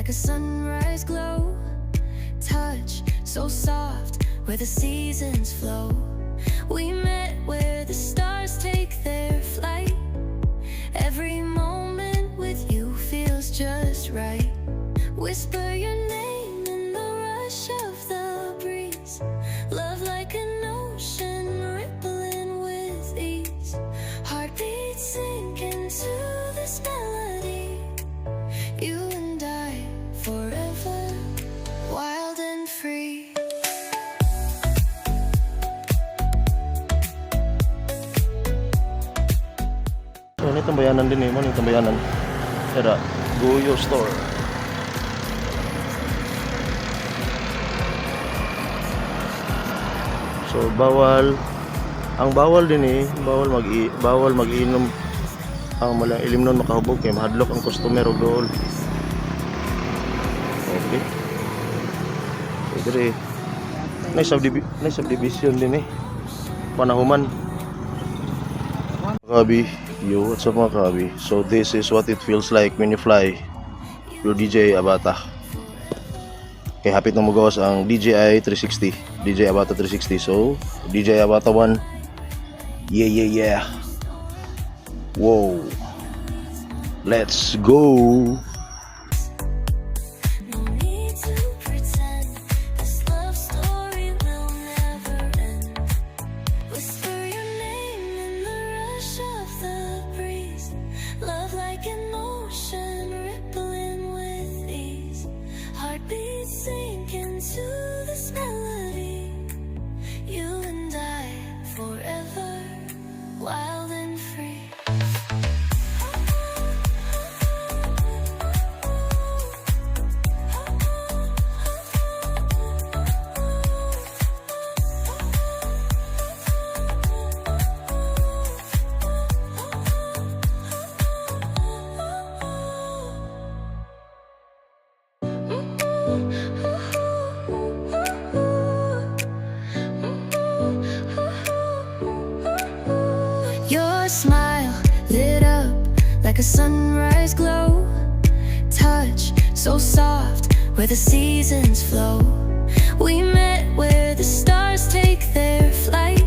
like a sunrise glow. Touch so soft where the seasons flow. We met where the stars take their flight. Every moment with you feels just right. Whisper your name in the rush of the breeze. Love like an ocean rippling with ease. Heartbeats sink into this melody. You and I forever, wild and free. So, ini tambayanan din eh. Ano yung tambayanan? Era, Guyo Store. So, ang bawal din eh, bawal mag-inom ang malang ilim nun makahubog kay mahadlok ang customer og dool. Okay. So, dire na subdivision din eh. Panahuman. Kabi, yo, what's up mga kabi? So this is what it feels like when you fly your DJI Avata. Kaya hapit na mo gawas ang DJI 360, DJI Avata 360. So DJI Avata 1, yeah. Whoa, let's go. Wild and free. Your smile lit up like a sunrise glow. Touch so soft where the seasons flow. We met where the stars take their flight.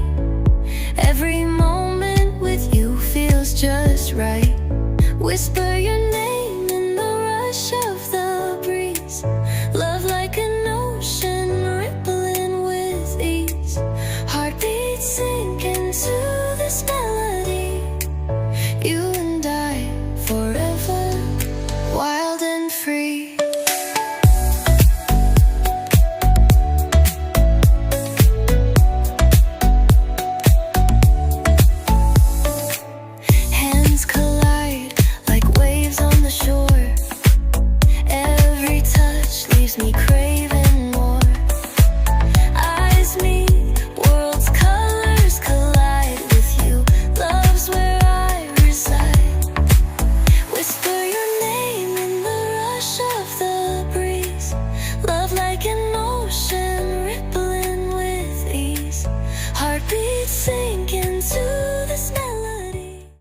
Every moment with you feels just right. Whisper your name in the rush of the breeze. Love like an ocean rippling with ease. Heartbeats sink into this melody. You and I forever, wild and free. Hands collide like waves on the shore. Every touch leaves me crazy.